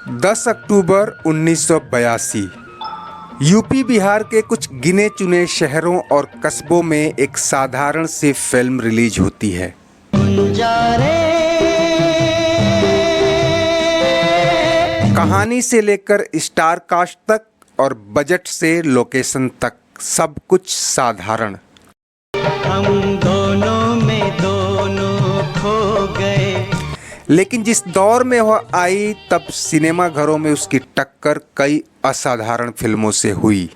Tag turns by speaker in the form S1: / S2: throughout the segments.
S1: 10 अक्टूबर 1982 UP Bihar के कुछ गिने चुने शहरों और कस्बों में एक साधारण सी फिल्म रिलीज होती है। कहानी से लेकर स्टार कास्ट तक और बजट से लोकेशन तक सब कुछ साधारण।
S2: हम दोनों में दोनों खो गए।
S1: लेकिन जिस दौर में वह आई तब सिनेमा घरों में उसकी टक्कर कई असाधारण फिल्मों से हुई।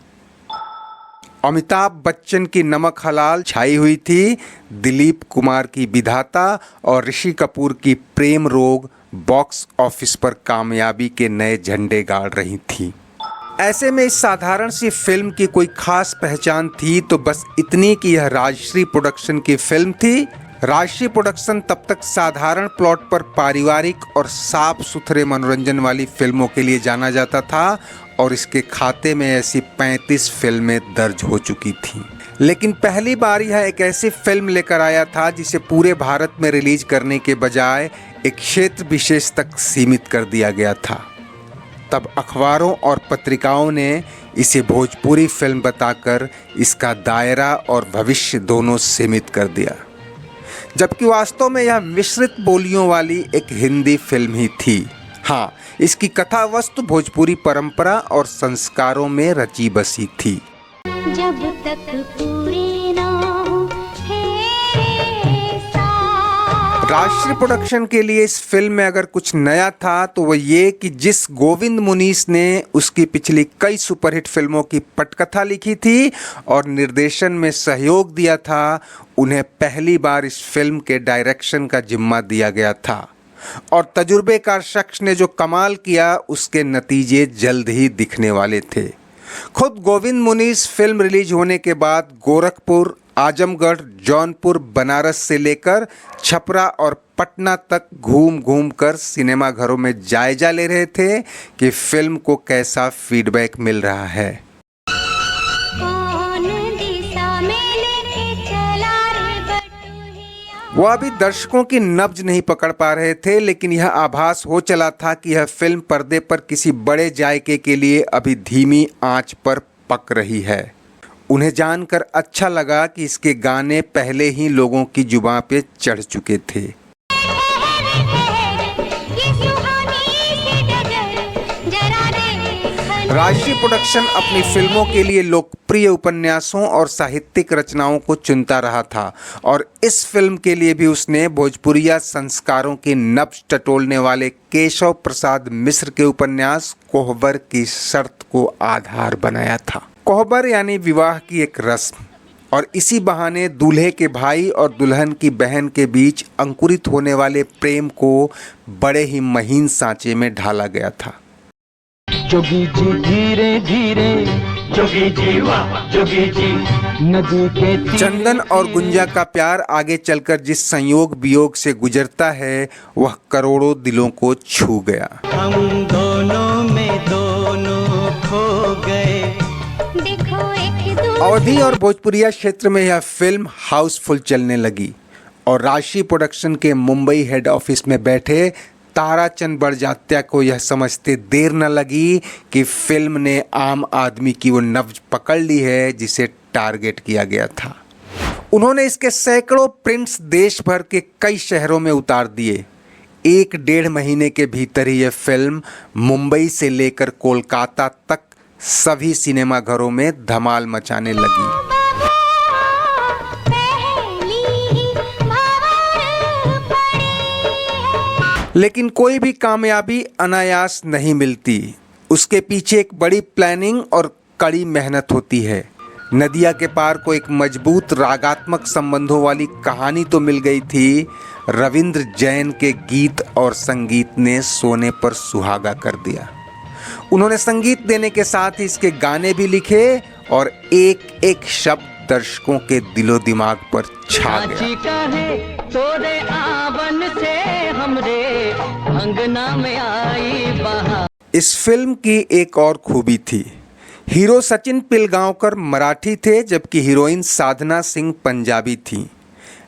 S1: अमिताभ बच्चन की नमक हलाल छाई हुई थी, दिलीप कुमार की विधाता और ऋषि कपूर की प्रेम रोग बॉक्स ऑफिस पर कामयाबी के नए झंडे गाड़ रही थीं। ऐसे में इस साधारण सी फिल्म की कोई खास पहचान थी तो बस इतनी कि यह राजश्री प्रोडक्शन की फिल्म थी। राजश्री प्रोडक्शन तब तक साधारण प्लॉट पर पारिवारिक और साफ सुथरे मनोरंजन वाली फिल्मों के लिए जाना जाता था और इसके खाते में ऐसी 35 फिल्में दर्ज हो चुकी थीं। लेकिन पहली बार यह एक ऐसी फिल्म लेकर आया था जिसे पूरे भारत में रिलीज करने के बजाय एक क्षेत्र विशेष तक सीमित कर दिया गया था। तब अखबारों और पत्रिकाओं ने इसे भोजपुरी फिल्म बताकर इसका दायरा और भविष्य दोनों सीमित कर दिया, जबकि वास्तव में यह मिश्रित बोलियों वाली एक हिंदी फिल्म ही थी। हाँ, इसकी कथा वस्तु भोजपुरी परंपरा और संस्कारों में रची बसी थी।
S3: जब तक पूरी ना हो
S1: राजश्री प्रोडक्शन के लिए इस फिल्म में अगर कुछ नया था तो वह ये कि जिस गोविंद मुनीस ने उसकी पिछली कई सुपरहिट फिल्मों की पटकथा लिखी थी और निर्देशन में सहयोग दिया था, उन्हें पहली बार इस फिल्म के डायरेक्शन का जिम्मा दिया गया था और तजुर्बेकार शख्स ने जो कमाल किया उसके नतीजे जल्द ही दिखने वाले थे। खुद गोविंद मुनीस फिल्म रिलीज होने के बाद गोरखपुर, आजमगढ़, जौनपुर, बनारस से लेकर छपरा और पटना तक घूम घूम कर सिनेमा घरों में जायजा ले रहे थे कि फिल्म को कैसा फीडबैक मिल रहा है। वह अभी दर्शकों की नब्ज नहीं पकड़ पा रहे थे, लेकिन यह आभास हो चला था कि यह फिल्म पर्दे पर किसी बड़े जायके के लिए अभी धीमी आंच पर पक रही है। उन्हें जानकर अच्छा लगा कि इसके गाने पहले ही लोगों की जुबां पे चढ़ चुके थे। राजश्री प्रोडक्शन अपनी फिल्मों के लिए लोकप्रिय उपन्यासों और साहित्यिक रचनाओं को चुनता रहा था और इस फिल्म के लिए भी उसने भोजपुरिया संस्कारों की नब्ज टटोलने वाले केशव प्रसाद मिश्र के उपन्यास कोहबर की शर्त को आधार बनाया था। कोहबर यानी विवाह की एक रस्म, और इसी बहाने दूल्हे के भाई और दुल्हन की बहन के बीच अंकुरित होने वाले प्रेम को बड़े ही महीन सांचे में ढाला गया था।
S2: जोगी जी धीरे धीरे, जोगी जी वाह, जोगी जी नदी के
S1: चंदन और गुंजा का प्यार आगे चलकर जिस संयोग वियोग से गुजरता है वह करोड़ों दिलों को छू गया।
S2: हम दोनों में दोनों खो गए।
S1: अवधी और भोजपुरिया क्षेत्र में यह फिल्म हाउसफुल चलने लगी और राजश्री प्रोडक्शन के मुंबई हेड ऑफिस में बैठे ताराचंद बड़जात्या को यह समझते देर न लगी कि फिल्म ने आम आदमी की वो नब्ज पकड़ ली है जिसे टारगेट किया गया था। उन्होंने इसके सैकड़ों प्रिंट्स देश भर के कई शहरों में उतार दिए। 1-1.5 महीने के भीतर ही यह फिल्म मुंबई से लेकर कोलकाता तक सभी सिनेमा घरों में धमाल मचाने लगी। लेकिन कोई भी कामयाबी अनायास नहीं मिलती, उसके पीछे एक बड़ी प्लानिंग और कड़ी मेहनत होती है। नदिया के पार को एक मजबूत रागात्मक संबंधों वाली कहानी तो मिल गई थी, रविंद्र जैन के गीत और संगीत ने सोने पर सुहागा कर दिया। उन्होंने संगीत देने के साथ ही इसके गाने भी लिखे और एक एक शब्द दर्शकों के दिलो दिमाग पर छा गया।
S2: तोरे आवन से हमरे अंगना में आई बहार।
S1: इस फिल्म की एक और खूबी थी, हीरो सचिन पिलगांवकर मराठी थे जबकि हीरोइन साधना सिंह पंजाबी थी।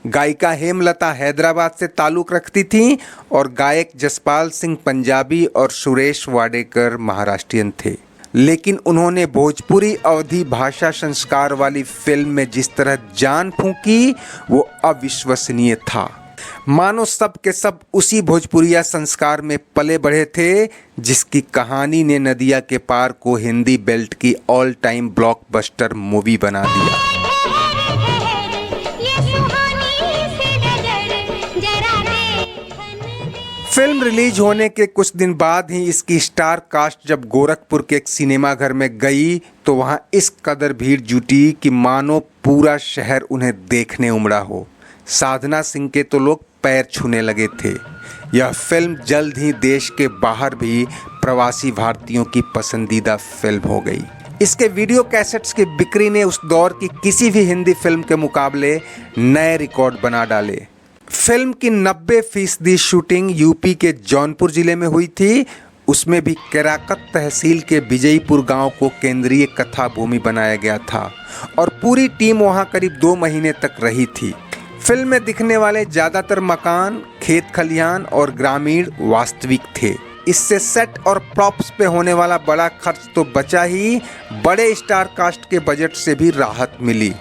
S1: गायिका हेमलता हैदराबाद से ताल्लुक़ रखती थीं और गायक जसपाल सिंह पंजाबी और सुरेश वाडेकर महाराष्ट्रियन थे। लेकिन उन्होंने भोजपुरी अवधी भाषा संस्कार वाली फिल्म में जिस तरह जान फूंकी वो अविश्वसनीय था। मानो सब के सब उसी भोजपुरिया संस्कार में पले बढ़े थे जिसकी कहानी ने नदिया के पार को हिंदी बेल्ट की ऑल टाइम ब्लॉकबस्टर मूवी बना दिया। फिल्म रिलीज होने के कुछ दिन बाद ही इसकी स्टार कास्ट जब गोरखपुर के एक सिनेमा घर में गई तो वहां इस कदर भीड़ जुटी कि मानो पूरा शहर उन्हें देखने उमड़ा हो। साधना सिंह के तो लोग पैर छूने लगे थे। यह फिल्म जल्द ही देश के बाहर भी प्रवासी भारतीयों की पसंदीदा फिल्म हो गई। इसके वीडियो कैसेट्स की बिक्री ने उस दौर की किसी भी हिंदी फिल्म के मुकाबले नए रिकॉर्ड बना डाले। फिल्म की 90% शूटिंग यूपी के जौनपुर जिले में हुई थी। उसमें भी केराकत तहसील के विजयपुर गांव को केंद्रीय कथा भूमि बनाया गया था और पूरी टीम वहां करीब 2 महीने तक रही थी। फिल्म में दिखने वाले ज़्यादातर मकान, खेत खलिहान और ग्रामीण वास्तविक थे। इससे सेट और प्रॉप्स पे होने वाला बड़ा खर्च तो बचा ही, बड़े स्टार कास्ट के बजट से भी राहत मिली।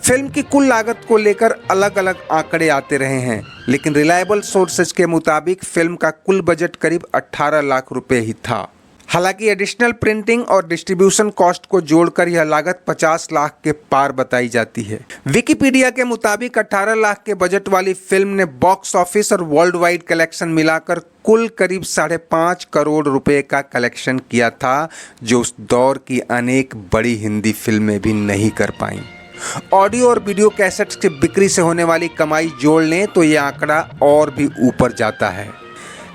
S1: फिल्म की कुल लागत को लेकर अलग अलग आंकड़े आते रहे हैं, लेकिन रिलायबल सोर्सेज के मुताबिक फिल्म का कुल बजट करीब 18 लाख रुपए ही था। हालांकि एडिशनल प्रिंटिंग और डिस्ट्रीब्यूशन कॉस्ट को जोड़कर यह लागत 50 लाख के पार बताई जाती है। विकिपीडिया के मुताबिक 18 लाख के बजट वाली फिल्म ने बॉक्स ऑफिस और वर्ल्ड वाइड कलेक्शन मिलाकर कुल करीब 5.5 करोड़ रुपए का कलेक्शन किया था, जो उस दौर की अनेक बड़ी हिंदी फिल्में भी नहीं कर पाईं। ऑडियो और वीडियो कैसेट्स की बिक्री से होने वाली कमाई जोड़ लें तो यह आंकड़ा और भी ऊपर जाता है।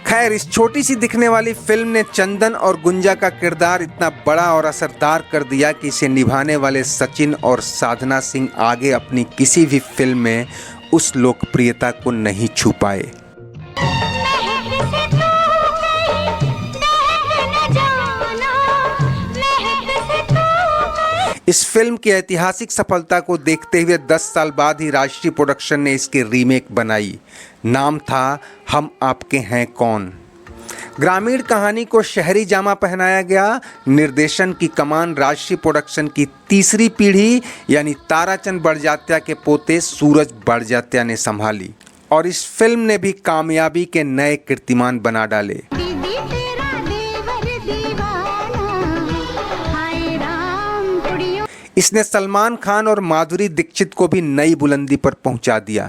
S1: खैर, इस छोटी सी दिखने वाली फिल्म ने चंदन और गुंजा का किरदार इतना बड़ा और असरदार कर दिया कि इसे निभाने वाले सचिन और साधना सिंह आगे अपनी किसी भी फिल्म में उस लोकप्रियता को नहीं छू पाए। इस फिल्म की ऐतिहासिक सफलता को देखते हुए 10 साल बाद ही राष्ट्रीय प्रोडक्शन ने इसकी रीमेक बनाई। नाम था हम आपके हैं कौन। ग्रामीण कहानी को शहरी जामा पहनाया गया। निर्देशन की कमान राष्ट्रीय प्रोडक्शन की तीसरी पीढ़ी यानी ताराचंद बड़जात्या के पोते सूरज बड़जात्या ने संभाली और इस फिल्म ने भी कामयाबी के नए कीर्तिमान बना डाले। इसने सलमान खान और माधुरी दीक्षित को भी नई बुलंदी पर पहुंचा दिया।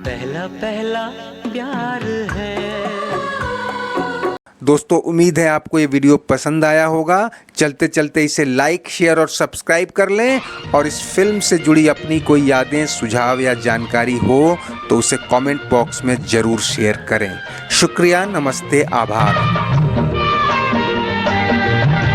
S2: पहला पहला प्यार है।
S1: दोस्तों, उम्मीद है आपको ये वीडियो पसंद आया होगा। चलते चलते इसे लाइक, शेयर और सब्सक्राइब कर लें और इस फिल्म से जुड़ी अपनी कोई यादें, सुझाव या जानकारी हो तो उसे कमेंट बॉक्स में ज़रूर शेयर करें। शुक्रिया, नमस्ते, आभार।